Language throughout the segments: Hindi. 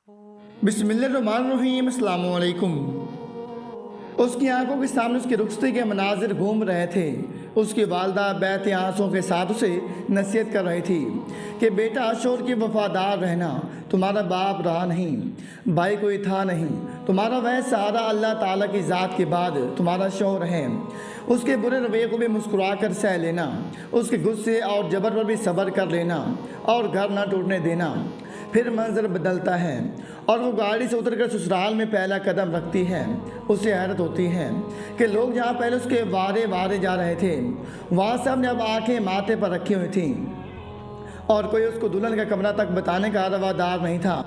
बिस्मिल्लाहिर्रहमानिर्रहीम, अस्सलाम वालेकुम। उसकी आंखों के सामने उसके रुखसते के मनाजिर घूम रहे थे। उसकी वालदा बैत आंसुओं के साथ उसे नसीहत कर रही थी कि बेटा शोर के वफादार रहना, तुम्हारा बाप रहा नहीं, भाई कोई था नहीं, तुम्हारा वह सहारा अल्लाह ताला की ज़ात के बाद तुम्हारा शोर है। उसके बुरे रवैये को भी मुस्कुरा कर सह लेना, उसके गुस्से और जबर पर भी सब्र कर लेना और घर ना टूटने देना। फिर मंजर बदलता है और वो गाड़ी से उतरकर ससुराल में पहला कदम रखती है। उसे हैरत होती है कि लोग जहाँ पहले उसके वारे वारे जा रहे थे, वहाँ सब ने अब आंखें माथे पर रखी हुई थीं और कोई उसको दुल्हन का कमरा तक बताने का रवादार नहीं था।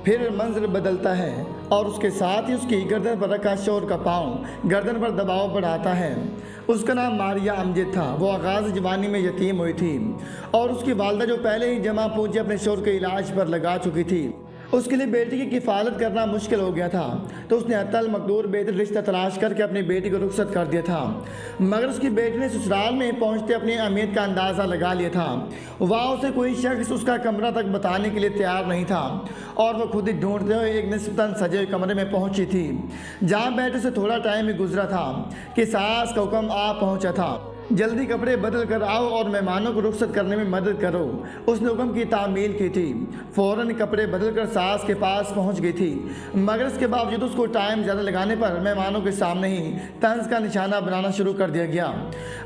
फिर मंजर बदलता है और उसके साथ ही उसकी गर्दन पर रखा शोर का पाँव गर्दन पर दबाव बढ़ाता है। उसका नाम मारिया अमजद था। वो आगाज़ जवानी में यतीम हुई थी और उसकी वालदा जो पहले ही जमा पूंजी अपने शोर के इलाज पर लगा चुकी थी, उसके लिए बेटी की किफ़ालत करना मुश्किल हो गया था। तो उसने अतल मकदूर बेहतर रिश्ता तलाश करके अपनी बेटी को रुखसत कर दिया था। मगर उसकी बेटी ने ससुराल में पहुंचते अपनी अहमियत का अंदाज़ा लगा लिया था। वहाँ उसे कोई शख्स उसका कमरा तक बताने के लिए तैयार नहीं था और वह खुद ही ढूंढते हुए एक निस्बतन सजे हुए कमरे में पहुंची थी। जहाँ बैठे से थोड़ा टाइम ही गुजरा था कि सास का हुक्म आ पहुँचा था, जल्दी कपड़े बदल कर आओ और मेहमानों को रुखसत करने में मदद करो। उसने हुक्म की तामील की थी। फ़ौरन कपड़े बदल कर सास के पास पहुंच गई थी, मगर इसके बावजूद उसको टाइम ज़्यादा लगाने पर मेहमानों के सामने ही तंज का निशाना बनाना शुरू कर दिया गया।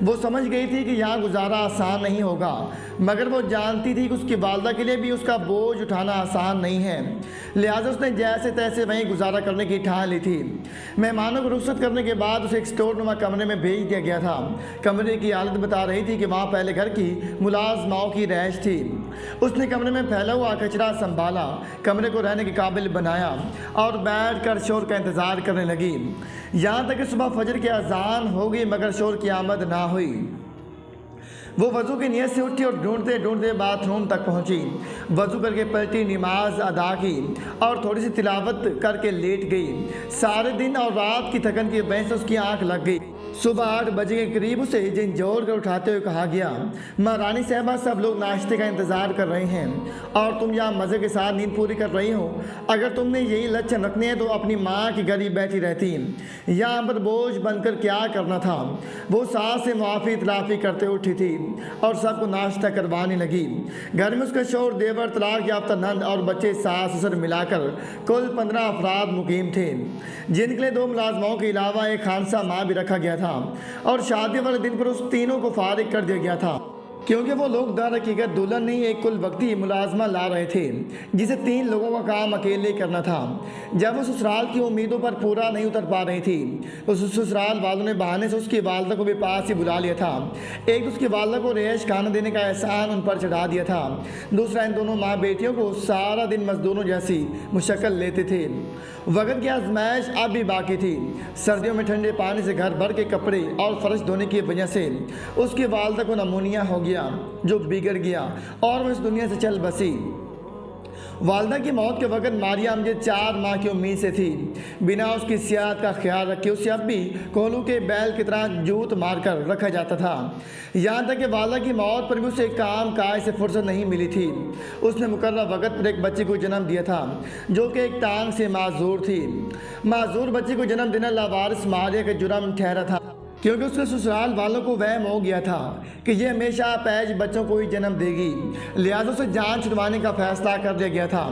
वो समझ गई थी कि यहाँ गुजारा आसान नहीं होगा, मगर वो जानती थी कि उसकी वालदा के लिए भी उसका बोझ उठाना आसान नहीं है। लिहाजा उसने जैसे तैसे वहीं गुजारा करने की ठान ली थी। मेहमानों को रुखसत करने के बाद उसे एक स्टोर कमरे में भेज दिया गया था। कमरे की हालत बता रही थी कि वहाँ पहले घर की मुलाजमाओं की रहायश थी। उसने कमरे में फैला हुआ कचरा संभाला, कमरे को रहने के काबिल बनाया और बैठ कर शोर का इंतज़ार करने लगी। यहाँ तक कि सुबह फजर की अजान हो गई, मगर शोर की आमद ना हुई। वो वज़ू की नीयत से उठी और ढूंढते ढूंढते बाथरूम तक पहुंची। वज़ू करके पलटी, नमाज अदा की और थोड़ी सी तिलावत करके लेट गई। सारे दिन और रात की थकन की वजह से उसकी आंख लग गई। सुबह 8 बजे के करीब उसे झंझोर कर उठाते हुए कहा गया, महारानी साहबा, सब लोग नाश्ते का इंतज़ार कर रहे हैं और तुम यहाँ मज़े के साथ नींद पूरी कर रही हो। अगर तुमने यही लक्षण रखने हैं तो अपनी माँ की गरीब बैठी रहती, यहाँ पर बोझ बनकर क्या करना था। वो सास से मुआफ़ी तलाफ़ी करते उठी थी और सबको नाश्ता करवाने लगी। घर में उसका शौहर, देवर, तलाक याफ्ता नंद और बच्चे, सास ससुर मिलाकर कुल 15 अफराद मुकीम थे, जिनके लिए 2 मुलाजमाओं के अलावा एक खानसा माँ भी रखा गया था और शादी वाले दिन पर उस तीनों को फारिग कर दिया गया था, क्योंकि वो लोग दर हकीकत दुल्हन नहीं एक कुल वक्ती मुलाजमा ला रहे थे, जिसे 3 लोगों का काम अकेले करना था। जब वो ससुराल की उम्मीदों पर पूरा नहीं उतर पा रही थी तो ससुराल वालों ने बहाने से उसकी वालदा को भी पास ही बुला लिया था। एक तो उसकी वालदा को रिहाइश खाना देने का एहसान उन पर चढ़ा दिया था, दूसरा इन दोनों माँ बेटियों को सारा दिन मजदूरों जैसी मुशक्कल लेते थे। वक्त की आजमाइश अब भी बाकी थी। सर्दियों में ठंडे पानी से घर भर के कपड़े और फर्श धोने की वजह से उसकी वालदा को नमूनिया हो गया, जो बिगड़ गया और वो इस दुनिया से चल बसी। वालदा की मौत के वक्त मारिया अमजद 4 माह की उम्मीद से थी। बिना उसकी सेहत का ख्याल रखे उसे अब भी कोहलू के बैल की तरह जूत मारकर रखा जाता था। यहाँ तक कि वालदा की मौत पर भी उसे काम काज से फुर्सत नहीं मिली थी। उसने मुकर्रर वक्त पर एक बच्चे को जन्म दिया था, जो कि एक टांग से माजूर थी। माजूर बच्चे को जन्म देना लावारिस मारिया का जुर्म ठहरा था, क्योंकि उसके ससुराल वालों को वहम हो गया था कि ये हमेशा पैज बच्चों को ही जन्म देगी। लिहाजा उसे जान छुड़वाने का फैसला कर दिया गया था।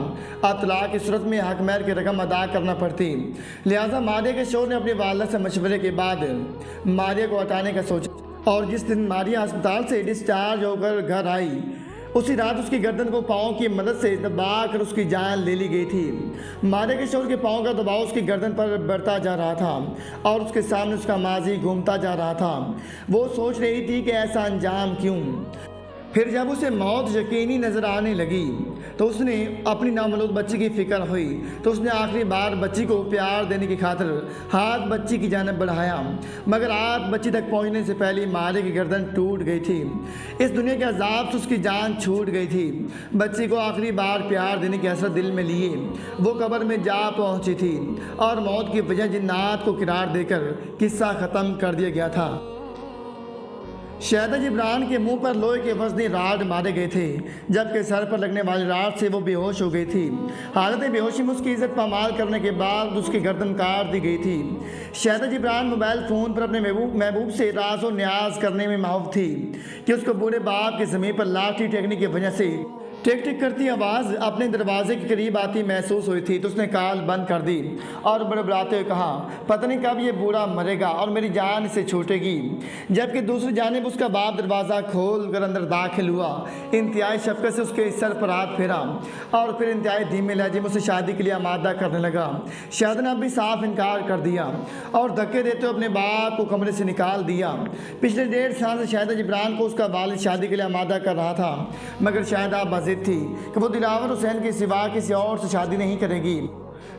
अब तलाक की सूरत में हक महर की रकम अदा करना पड़ती। लिहाजा मारिया के शौहर ने अपनी वालदा से मशवरे के बाद मारिया को हटाने का सोचा और जिस दिन मारिया अस्पताल से डिस्चार्ज होकर घर आई, उसी रात उसकी गर्दन को पाँव की मदद से दबाकर उसकी जान ले ली गई थी। मारिया के शौहर के पाँव का दबाव उसकी गर्दन पर बढ़ता जा रहा था और उसके सामने उसका माजी घूमता जा रहा था। वो सोच रही थी कि ऐसा अंजाम क्यों। फिर जब उसे मौत यकीनी नज़र आने लगी तो उसने अपनी नामौलूद बच्ची की फ़िक्र हुई, तो उसने आखिरी बार बच्ची को प्यार देने की खातिर हाथ बच्ची की जानिब बढ़ाया, मगर हाथ बच्ची तक पहुंचने से पहले मारिया की गर्दन टूट गई थी। इस दुनिया के अजाब से उसकी जान छूट गई थी। बच्ची को आखिरी बार प्यार देने की हसरत दिल में लिए वो कब्र में जा पहुँची थी और मौत की वजह जिन्नात को किरार देकर किस्सा ख़त्म कर दिया गया था। शहदा जिब्रान के मुंह पर लोहे के वजनी राड मारे गए थे, जबकि सर पर लगने वाली राड से वो बेहोश हो गई थी। हालत बेहोशी में उसकी इज्जत पामाल करने के बाद उसकी गर्दन काट दी गई थी। शहदा जिब्रान मोबाइल फ़ोन पर अपने महबूब से राज और न्याज करने में माहूफ थी कि उसको बूढ़े बाप के ज़मीन पर लाठी टेकने की वजह से टिक टिक करती आवाज़ अपने दरवाजे के करीब आती महसूस हुई थी। तो उसने कॉल बंद कर दी और बड़बड़ाते हुए कहा, पता नहीं कब ये बूढ़ा मरेगा और मेरी जान इसे छूटेगी। जबकि दूसरी जानिब उसका बाप दरवाज़ा खोल कर अंदर दाखिल हुआ, इंतहाई शफ़क़त से उसके सर पर हाथ फेरा और फिर इंतहाई धीमे लहजे में उसे शादी के लिए आमादा करने लगा। शहदा ने भी साफ इनकार कर दिया और धक्के देते हुए अपने बाप को कमरे से निकाल दिया। पिछले 1.5 साल से शहदा जिब्रान को उसका वालिद शादी के लिए आमादा कर रहा था, मगर शहदा थी कि वो दिलावर हुसैन के सिवा किसी और से शादी नहीं करेगी।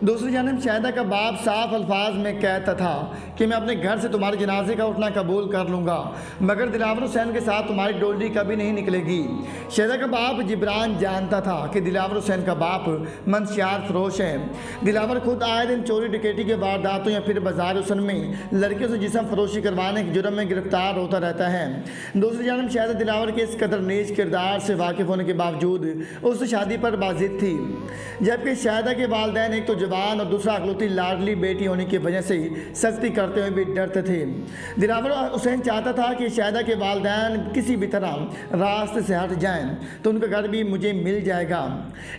दूसरी जानब शहदा का बाप साफ अल्फाज में कहता था कि मैं अपने घर से तुम्हारे जनाजे का उठना कबूल कर लूँगा, मगर दिलावर हुसैन के साथ तुम्हारी डोली कभी नहीं निकलेगी। शहदा का बाप जिब्रान जानता था कि दिलावर हुसैन का बाप मंशियात फरोश है। दिलावर खुद आए दिन चोरी डकैती के वारदातों या फिर बाजार हुसन में लड़कियों से जिस्म फरोशी करवाने के जुर्म में गिरफ्तार होता रहता है। दूसरी जानब शहदा दिलावर के इस कदर नीच किरदार से वाकिफ़ होने के बावजूद उस शादी पर बाजिद थी, जबकि शहदा के वालिदैन एक तो जवान और दूसरा अकलौती लाडली बेटी होने की वजह से सख्ती करते हुए भी डरते थे। दिलावर हुसैन चाहता था कि शहदा के वालिदैन किसी भी तरह रास्ते से हट जाएं तो उनका घर भी मुझे मिल जाएगा।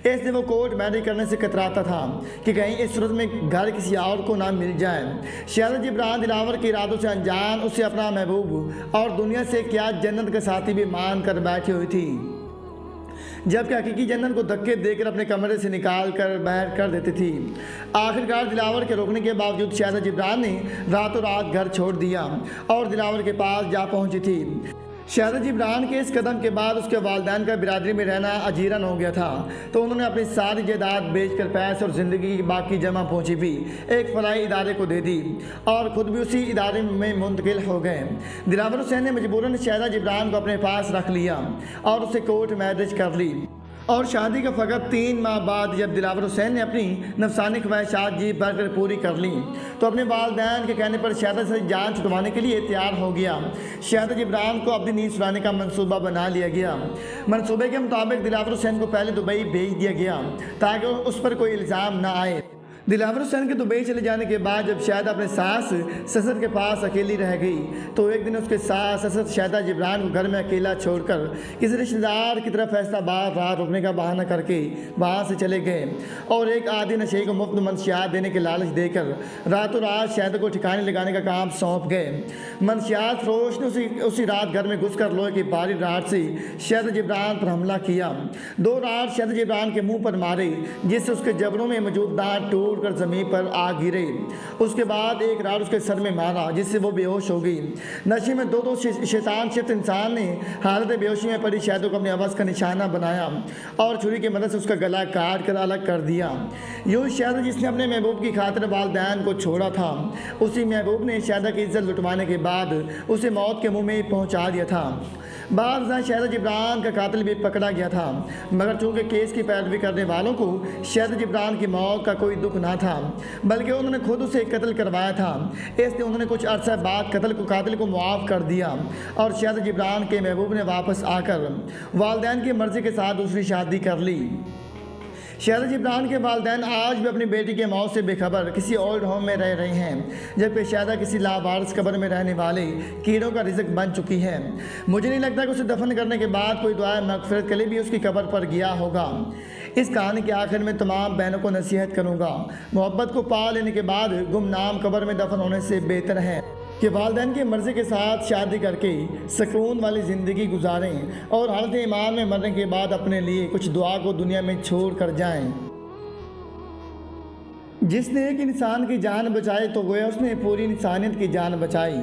इसलिए वो कोर्ट मैरिज करने से कतराता था कि कहीं इस सूरत में घर किसी और को ना मिल जाए। शहदा जिब्रान दिलावर के इरादों से अनजान उसे अपना महबूब और दुनिया से क्या जन्नत का साथी भी मान कर बैठी हुई थी, जबकि हकीकी जन्नत को धक्के देकर अपने कमरे से निकाल कर बाहर कर देती थी। आखिरकार दिलावर के रोकने के बावजूद शहदा जिब्रान ने रातों रात घर छोड़ दिया और दिलावर के पास जा पहुंची थी। शहदा जिब्रान के इस कदम के बाद उसके वालिदैन का बिरादरी में रहना अजीरन हो गया था, तो उन्होंने अपनी सारी जायदाद बेचकर पैसे और ज़िंदगी की बाकी जमा पहुँची भी एक फलाई इदारे को दे दी और ख़ुद भी उसी इदारे में मुंतकिल हो गए। दिलावर हुसैन ने मजबूरन शहदा जिब्रान को अपने पास रख लिया और उसे कोर्ट मैरिज कर ली और शादी का फ़कत 3 माह बाद जब दिलावर हुसैन ने अपनी नफसानी ख्वाहिशात जी भर कर पूरी कर ली तो अपने वालिदैन के कहने पर शहदा से जान छुड़वाने के लिए तैयार हो गया। शहदा जिब्रान को अपनी नींद छुड़ाने का मंसूबा बना लिया गया। मंसूबे के मुताबिक दिलावर हुसैन को पहले दुबई भेज दिया गया ताकि उस पर कोई इल्ज़ाम न आए। दिलावर हुसैन के दुबई चले जाने के बाद जब शहदा अपने सास ससुर के पास अकेली रह गई तो एक दिन उसके सास ससुर शहदा जिब्रान को घर में अकेला छोड़कर किसी रिश्तेदार की तरफ फैसलाबाद रात रुकने का बहाना करके वहाँ से चले गए और एक आदि नशे को मुफ्त मंशियात देने के लालच देकर रातों रात शहदा को ठिकाने लगाने का काम सौंप गए। मंशियात फरोश ने उसी रात घर में घुसकर लोहे की भारी राड से शहदा जिब्रान पर हमला किया। 2 राड शहदा जिब्रान के मुँह पर मारे जिससे उसके जबड़ों में मौजूद दांत टूट कर ज़मीन पर आ गिरे। उसके बाद एक राड उसके सर में मारा जिससे वो बेहोश हो गई। नशे में दो शैतान शिफ्त इंसान ने हालत बेहोशी में पड़ी शहदा को अपने आवाज़ का निशाना बनाया और छुरी की मदद से उसका गला काट कर अलग कर दिया। यूँ शहदा जिसने अपने महबूब की खातिर वालिदैन को छोड़ा था, उसी महबूब ने शहदा की इज्जत लुटवाने के बाद उसे मौत के मुँह में पहुँचा दिया था। बाद में शहदा जिब्रान का कातिल भी पकड़ा गया था, मगर चूँकि केस की पैरवी करने वालों को शहदा जिब्रान की मौत का कोई दुख ना था, बल्कि उन्होंने खुद उसे कत्ल करवाया था, इसलिए उन्होंने कुछ अरसा बाद कातिल को मुआफ़ कर दिया और शहदा जिब्रान के महबूब ने वापस आकर वालिदैन की मर्ज़ी के साथ दूसरी शादी कर ली। शहदा जिब्रान के वालिदैन आज भी अपनी बेटी के मौत से बेखबर किसी ओल्ड होम में रह रहे हैं, जबकि शहदा किसी लावारिस कब्र में रहने वाले कीड़ों का रिज़्क बन चुकी है। मुझे नहीं लगता कि उसे दफन करने के बाद कोई दुआ मग़फ़िरत के लिए भी उसकी कब्र पर गया होगा। इस कहानी के आखिर में तमाम बहनों को नसीहत करूँगा, मोहब्बत को पा लेने के बाद गुमनाम कब्र में दफन होने से बेहतर है कि वालिदैन की मर्ज़ी के साथ शादी करके सुकून वाली ज़िंदगी गुजारें और हालत ईमान में मरने के बाद अपने लिए कुछ दुआ को दुनिया में छोड़ कर जाएं। जिसने एक इंसान की जान बचाई तो गोया उसने पूरी इंसानियत की जान बचाई।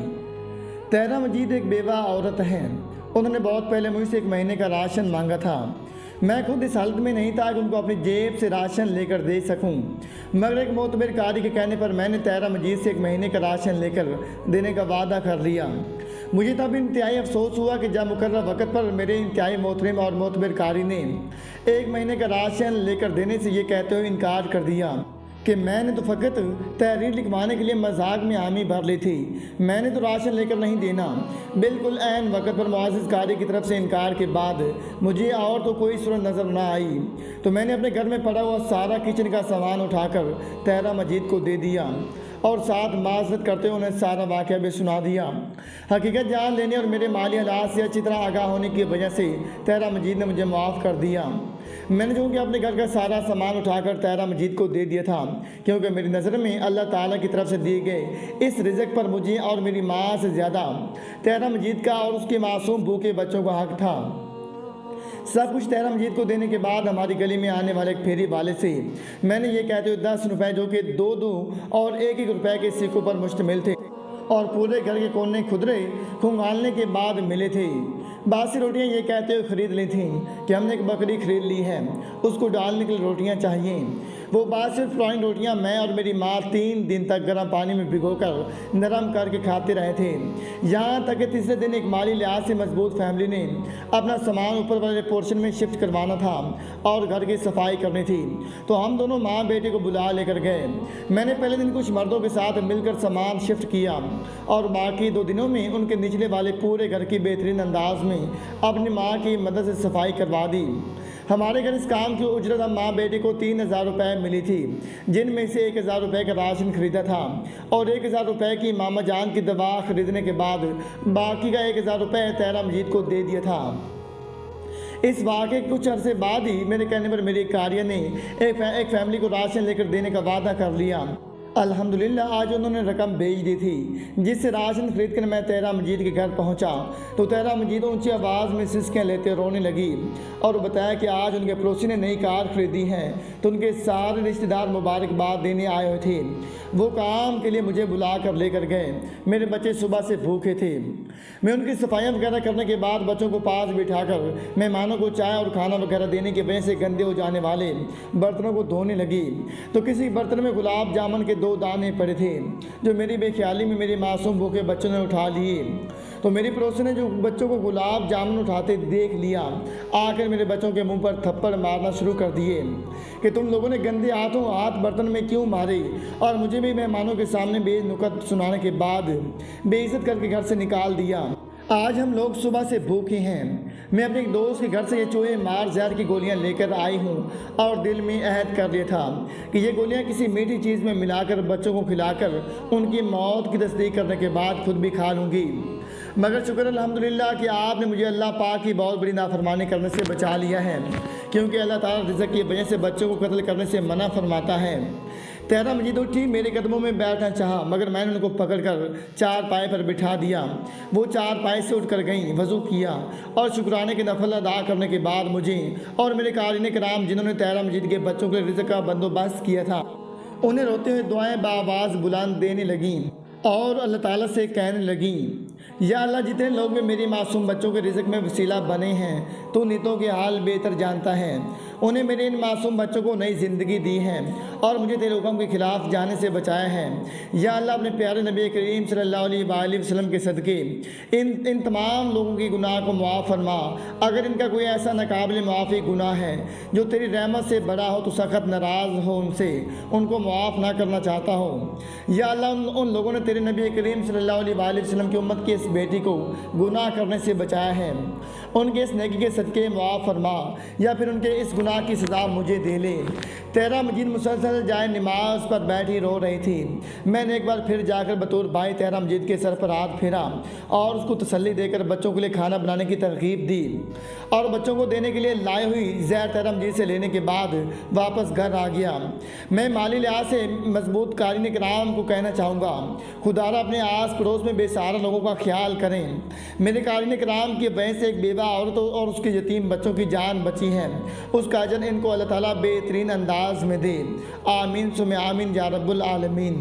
तहरा मजीद एक बेवा औरत है। उन्होंने बहुत पहले मुझसे 1 महीने का राशन मांगा था। मैं खुद इस हालत में नहीं था कि उनको अपनी जेब से राशन लेकर दे सकूं, मगर एक मोतबर कारी के कहने पर मैंने तहरा मजीद से 1 महीने का राशन लेकर देने का वादा कर लिया। मुझे तब इंतहाई अफसोस हुआ कि जब मुकर्रर वक़्त पर मेरे इंतहाई मोहतरम और मोतबर कारी ने 1 महीने का राशन लेकर देने से ये कहते हुए इनकार कर दिया कि मैंने तो फ़कत तहरीर लिखवाने के लिए मजाक में हामी भर ली थी, मैंने तो राशन लेकर नहीं देना। बिल्कुल ऐन वक्त पर मुआज़िज़ कारी की तरफ से इनकार के बाद मुझे और तो कोई सूरत नज़र न आई, तो मैंने अपने घर में पड़ा हुआ सारा किचन का सामान उठाकर तहरा मजीद को दे दिया और साथ माजरत करते हुए उन्हें सारा वाक़या भी सुना दिया। हकीकत जान लेने और मेरे माली हालात से अच्छी तरह आगाह होने की वजह से तहरा मजीद ने मुझे माफ़ कर दिया। मैंने जो कि अपने घर का सारा सामान उठाकर तहरा मजीद को दे दिया था, क्योंकि मेरी नज़र में अल्लाह ताला की तरफ से दिए गए इस रिज़्क़ पर मुझे और मेरी माँ से ज़्यादा तहरा मजीद का और उसके मासूम भूखे बच्चों का हक़ था। सब कुछ तहरा मजीद को देने के बाद हमारी गली में आने वाले एक फेरी वाले से मैंने ये कहते हुए 10 रुपये जो कि 2-2 और 1-1 रुपये के सिक्कों पर मुश्तमिल थे और पूरे घर के कोने खुदरे खंगालने के बाद मिले थे, बासी रोटियां ये कहते हुए ख़रीद ली थी कि हमने एक बकरी ख़रीद ली है, उसको डालने के लिए रोटियां चाहिए। वो बासी पुरानी रोटियां मैं और मेरी माँ 3 दिन तक गर्म पानी में भिगोकर नरम करके खाते रहे थे। यहाँ तक कि तीसरे दिन एक माली लिहाज से मजबूत फैमिली ने अपना सामान ऊपर वाले पोर्शन में शिफ्ट करवाना था और घर की सफाई करनी थी, तो हम दोनों माँ बेटे को बुला लेकर गए। मैंने पहले दिन कुछ मर्दों के साथ मिलकर सामान शिफ्ट किया और बाकी 2 दिनों में उनके निचले वाले पूरे घर की बेहतरीन अंदाज में अपनी माँ की मदद से सफाई करवा दी। हमारे घर इस काम की उजरत हम माँ बेटे को 3000 रुपये मिली थी, जिनमें से 1000 रुपये का राशन खरीदा था और 1000 रुपये की मामा जान की दवा खरीदने के बाद बाकी का 1000 रुपये तहरा मजीद को दे दिया था। इस वाक़े के कुछ अरसे बाद ही मेरे कहने पर मेरी कारिया ने एक फैमिली को राशन लेकर देने का वादा कर लिया। अल्हम्दुलिल्लाह आज उन्होंने रकम भेज दी थी, जिससे राशन खरीद कर मैं तहरा मजीद के घर पहुंचा तो तहरा मजीद ऊंची आवाज़ में सिसकियाँ लेते रोने लगी और बताया कि आज उनके पड़ोसी ने नई कार खरीदी है, तो उनके सारे रिश्तेदार मुबारकबाद देने आए हुए थे। वो काम के लिए मुझे बुला कर लेकर गए। मेरे बच्चे सुबह से भूखे थे। मैं उनकी सफाइयाँ वगैरह करने के बाद बच्चों को पास बिठाकर मेहमानों को चाय और खाना वगैरह देने की वजह से गंदे हो जाने वाले बर्तनों को धोने लगी, तो किसी बर्तन में गुलाब जामुन के 2 दाने पड़े थे जो मेरी बेख्याली में मेरे मासूम भूखे बच्चों ने उठा लिए। तो मेरी पड़ोसी ने जो बच्चों को गुलाब जामुन उठाते देख लिया, आकर मेरे बच्चों के मुंह पर थप्पड़ मारना शुरू कर दिए कि तुम लोगों ने गंदे हाथ बर्तन में क्यों मारे, और मुझे भी मेहमानों के सामने बेनुकत सुनाने के बाद बेइज्जत करके घर से निकाल दिया। आज हम लोग सुबह से भूखे हैं। मैं अपने एक दोस्त के घर से ये चूहे मार जहर की गोलियां लेकर आई हूँ और दिल में अहद कर लिया था कि ये गोलियां किसी मीठी चीज़ में मिलाकर बच्चों को खिलाकर उनकी मौत की तस्दीक करने के बाद खुद भी खा लूँगी। मगर शुक्र अल्हम्दुलिल्लाह कि आपने मुझे अल्लाह पाक की बहुत बड़ी नाफरमानी करने से बचा लिया है, क्योंकि अल्लाह ताला रिज़्क़ की वजह से बच्चों को कत्ल करने से मना फरमाता है। तहरा मजीद उठी, मेरे कदमों में बैठना चाहा, मगर मैंने उनको पकड़कर 4 पाए पर बिठा दिया। वो 4 पाए से उठकर गईं, वज़ू किया और शुक्राने के नफल अदा करने के बाद मुझे और मेरे कारीन कराम जिन्होंने तहरा मजीद के बच्चों के रिज़्क़ का बंदोबस्त किया था, उन्हें रोते हुए दुआएं बाआवाज़ बुलंद देने लगीं और अल्लाह ताला से कहने लगीं, या अल्लाह जितने लोग भी मेरी मासूम बच्चों के रिज़्क़ में वसीला बने हैं, तो नितों के हाल बेहतर जानता है। उन्हें मेरे इन मासूम बच्चों को नई ज़िंदगी दी है और मुझे तेरे हुक्म के ख़िलाफ़ जाने से बचाया है। या अल्लाह अपने प्यारे नबी करीम सल्लल्लाहु अलैहि वसल्लम के सदक़े इन तमाम लोगों की गुनाह को मुआफ़ फरमा। अगर इनका कोई ऐसा नाकाबिल मुआफ़ी गुनाह है जो तेरी रहमत से बड़ा हो, तो सख्त नाराज़ हो उनसे, उनको मुआफ़ ना करना चाहता हो। या अल्लाह उन लोगों ने तेरे नबी करीम सल्लल्लाहु अलैहि वसल्लम की उम्मत की इस बेटी को गुनाह करने से बचाया है, उनके इस नेकी के सदक़े मुआफ़ फरमा, या फिर उनके इस गुनाह की सज़ा मुझे दे ले। तहरा मजीद मुसलसल जाए नमाज पर बैठी रो रही थी। मैंने एक बार फिर जाकर बतौर भाई तहरा मजीद के सर पर हाथ फेरा और उसको तसल्ली देकर बच्चों के लिए खाना बनाने की तरगीब दी और बच्चों को देने के लिए लाई हुई जहर तहरा मजीद से लेने के बाद वापस घर आ गया। मैं माली लिहाज से मजबूत कारीन कराम को कहना चाहूँगा, खुदारा अपने आस पड़ोस में बेसहारा लोगों का ख्याल करें। मेरे कारीन कराम की वजह से एक बेवा औरत और उसके यतीम बच्चों की जान बची है, उसका अजर इनको अल्लाह ताला बेहतरीन अंदाज में दे। आमीन सुमे आमीन या रब्बुल आलमीन।